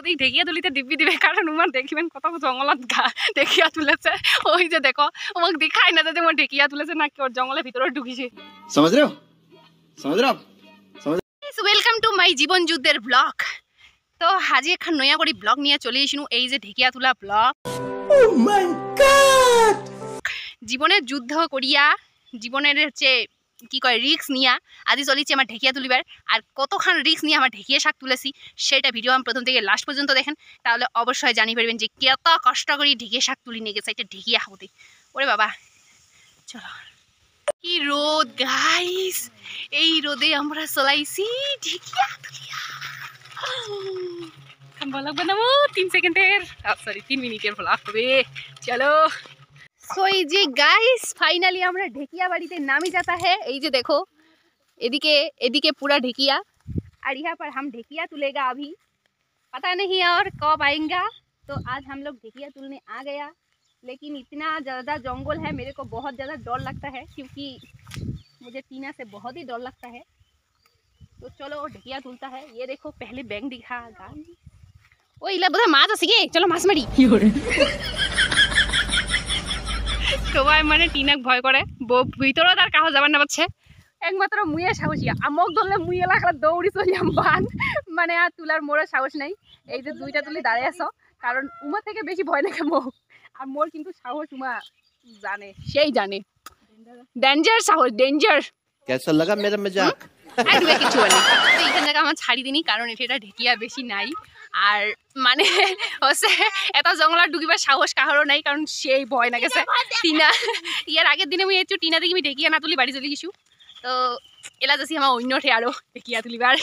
ওদিক ঢেকিয়া তুলিতে দিব্যি দিবে, কারণ উমার দেখিবেন কত জঙ্গলত ঢেকিয়া তুলেছে। ওই যে দেখো, আমাকে দেখাই না যে মই ঢেকিয়া তুলেছে না কেউ জঙ্গলের ভিতরে ঢুকিছে। ওয়েলকাম টু মাই জীবন যুদ্ধের ব্লগ। তো আজি এখন নয়া করে ব্লগ নিয়ে চলে এসিনু, এই যে ঢেকিয়া তুলা ব্লগ। জীবনের যুদ্ধ করিয়া, জীবনের হচ্ছে কি কয় রিক্স নিয়া আজি চলিছে আমার ঢেকিয়া তুলিবার। আর কতখান রিক্স নিয়ে আমার ঢেকিয়া শাক তুলেছি সেটা ভিডিও আমি প্রথম থেকে লাস্ট পর্যন্ত দেখেন, তাহলে অবশ্যই জানি পারবেন যে কত কষ্ট করে ঢেকিয়া শাক তুলি নিয়ে গেছে একটা ঢেকিয়া হতে। ওরে বাবা, চলো। কি রোদ গাইস, এই রোদে আমরা চলাইছি ঢেকিয়া তুলিয়া। ব্লগ বানাবো 3 সেকেন্ডের, সরি 3 মিনিটের ব্লগ হবে। চলো। तो ये गाइस फाइनली हमरा ढेकिया बाड़ीते नामी जाता है। ये जो देखो एदिके एदिके पूरा ढेकिया, और यहाँ पर हम ढेकिया तुलेगा अभी, पता नहीं और कब आएगा। तो आज हम लोग ढेकिया तुलने आ गया, लेकिन इतना ज़्यादा जंगल है, मेरे को बहुत ज़्यादा डर लगता है, क्योंकि मुझे टीना से बहुत ही डर लगता है। तो चलो ढेकिया तुलता है। ये देखो पहले बैंक दिखा गाइस, ओ इला बोधा माछ आछे गे, चलो माछ मारी। সবাই মানে টিনাক ভয় করে, ভিতৰত আর কাহো যাবার না পাচ্ছে, একমাত্র মুয়ে সাহসিয়া। আমক ধরলে মুই এলাকা দৌড়ি চলিয়াম বান, মানে আর তুলার মোড়ে সাহস নাই। এই যে দুইটা তুলি দাঁড়িয়ে আছো, কারণ উমা থেকে বেশি ভয় লাগে মোক, আর মোর কিন্তু সাহস উমা জানে, সেই জানে ডেঞ্জার সাহস, ডেঞ্জার। कैसा लगा मेरा मजाक? কিছু বলি এইখান জায়গা আমার ছাড়ি দিনি, কারণ এটা ঢেকিয়া বেশি নাই। আর মানে হচ্ছে এটা জঙ্গলত ঢুকিবার সাহস কাহারও নাই, কারণ সেই ভয় না গেছে টিনা। ইয়ার আগের দিনে মুই এসেছি টিনা দেখি ঢেকিয়া না তুলি বাড়ি চলে গেছু। তো এলা যাচ্ছি আমার অন্যঠে আরো ঢেকিয়া তুলিবার।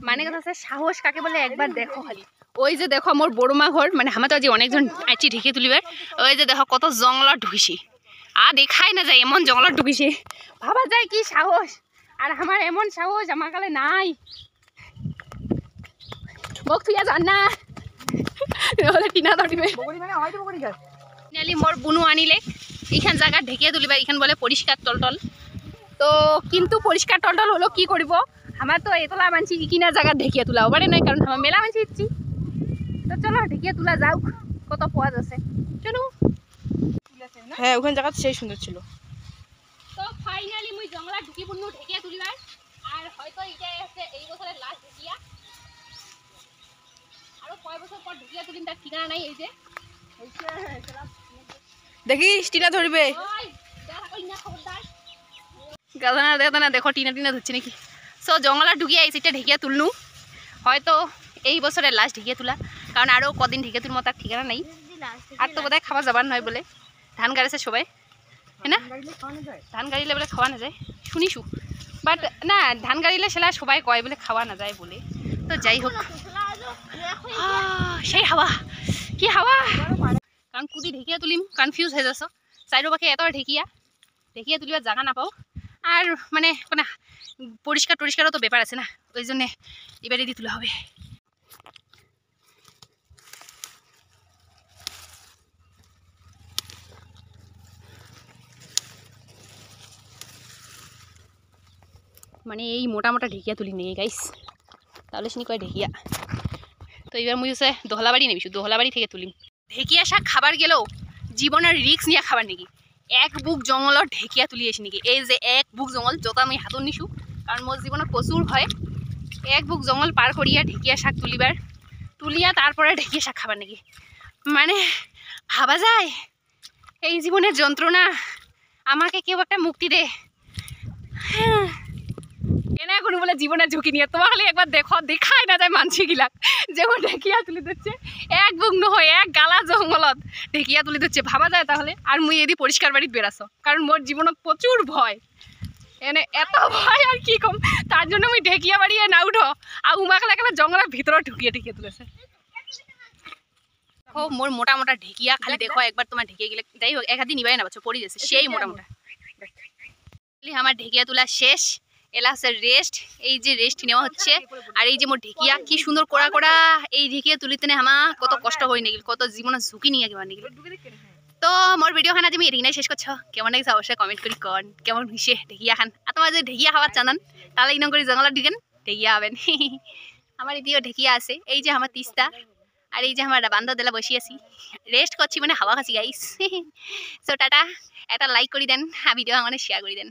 মানে কথা হচ্ছে সাহস কাকে বলে একবার দেখো খালি। ওই যে দেখো মোর বড়মা ঘর, মানে আমার তো আজি অনেকজন আইছি ঢেকিয়া তুলিবার। ওই যে দেখো কত জঙ্গলত ঢুকিছি, আর দেখাই না যায় এমন জঙ্গলত ঢুকিছে, ভাবা যায় কি সাহস। আর আমার এমন সাহস আমার কালে নাই, মোক তুই জান না নহলে টিনা ধরিবে। ফাইনালি মোর বুনু আনিলে এইখান জায়গা ঢেকিয়া তুলিবা, এইখান বলে পরিষ্কার টলটল। তো কিন্তু পরিষ্কার টলটল হলো কি করব, আমার তো এতলা মানছি কিনা জায়গা ঢেকিয়া তোলা ওবারে নয়, কারণ আমার মেলা মানছি ইচ্ছি। তো চলো ঢেকিয়া তোলা যাও, কত পোয়া আছে চলো। হ্যাঁ ওখানে জায়গা সেই সুন্দর ছিল। তো ফাইনালি মুই জঙ্গলা ঢুকি পড়নু ঢেকিয়া তুলিবার, আর হয়তো এটাই আছে এই বছরের লাস্ট ঢেকিয়া। আরো কয় বছর পর ঢেকিয়া তুলিম তার ঠিকানা নাই। এই যে দেখিস টিনা ধরবে, গাধানা দেখানা দেখো টিনা টিনা ধরছে নাকি। সো জঙ্গলা ঢুকিয়ে আইসি এটা ঢেকিয়া তুলনু, হয়তো এই বছরের লাস্ট ঢেকিয়া তুলা, কারণ আরও কদিন ঢেকিয়া তুলমো তার ঠিকানা নাই। আর তো বোধহয় খাওয়া যাবার নয় বলে, ধান গাড়েছে সবাই, হ্যাঁ না? ধান গাড়িলে বলে খাওয়া না যায় শুনিছু, বাট না ধান গাড়িলে সেলা সবাই কয় বলে খাওয়া না যায় বলে। তো যাই হোক, সেই হাওয়া কি হাওয়া, কারণ কুদি ঢেকিয়া তুলিম কনফিউজ হয়ে যাচ্ছ, চাইরো পাখি এত ঢেকিয়া ঢেকিয়া তুলিবার জায়গা না পাও, আর মানে কোনো পরিষ্কার টরিষ্কারও তো ব্যাপার আছে না, ওই জন্যে এবারে দিয়ে তোলা হবে। মানে এই মোটা মোটা ঢেকিয়া তুলি নিয়ে গাইস, তাহলে শুনি কয় ঢেকিয়া। তো এবার মুই হচ্ছে দোহলাবাড়ি নেবিছো, দোহলাবাড়ি থেকে তুলিম। ঢেকিয়া শাক খাবার গেলেও জীবনের রিক্স নিয়ে খাবার নাকি, এক বুক জঙ্গলত ঢেকিয়া তুলি আসি নাকি। এই যে এক বুক জঙ্গল যত আমি হাতত নিছো, কারণ মোর জীবনত প্রচুর ভয়, এক বুক জঙ্গল পার করিয়া ঢেকিয়া শাক তুলিবার, তুলিয়া তারপরে ঢেকিয়া শাক খাবার নাকি। মানে ভাবা যায় এই জীবনের যন্ত্রণা আমাকে কেউ একটা মুক্তি দে। এনে কোনো বলে জীবনের ঝুঁকি নিয়ে তোমার খালি একবার দেখো, দেখাই না যায় মানসি গিলাক যেমন ঢেকিয়া তুলি দিচ্ছে এক বুক নহয় এক গালা জঙ্গলত ঢেকিয়া তুলি দিচ্ছে, ভাবা যায় তাহলে। আর মুই এদি পরিষ্কার বাড়িত বেড়াছ, কারণ মোর জীবনত প্রচুর ভয়, এনে এত ভয় আর কি কম, তার জন্য মুই ঢেকিয়া বাড়িয়ে না উঠো, আর উমাকে একেবারে জঙ্গলের ভিতরে ঢুকিয়ে ঢেকিয়ে তুলেছে। ও মোর মোটা মোটা ঢেকিয়া খালি দেখো একবার, তোমার ঢেকিয়ে গেলে যাই হোক এক হাতি নিবাই না পাচ্ছ, পড়ে যাচ্ছে সেই মোটা মোটা। আমার ঢেকিয়া তোলা শেষ, এলা হচ্ছে রেস্ট, এই যে রেস্ট নেওয়া হচ্ছে। আর এই যে মোর ঢেকিয়া কি সুন্দর কড়া কড়া, এই ঢেকিয়া তুলিতে না আমার কত কষ্ট হয়ে নেগিল, কত জীবনের ঝুঁকি নিয়ে গেল নেগিল। তো মোর ভিডিও খান আজি আমি এরিনাই শেষ করছো, কেমন লাগছে অবশ্যই কমেন্ট করি কন, কেমন হয়েছে ঢেকিয়া খান। আর তোমার যদি ঢেকিয়া খাবার চানান তাহলে ইনম করে জঙ্গলত দিকেন ঢেকিয়া হবেন। আমার এদিকেও ঢেকিয়া আছে, এই যে আমার তিস্তা আর এই যে আমার বান্ধব দেলা বসি আছি রেস্ট করছি মানে হাওয়া খাচ্ছি গাইস। সো টাটা, একটা লাইক করে দেন, ভিডিও মানে শেয়ার করে দেন।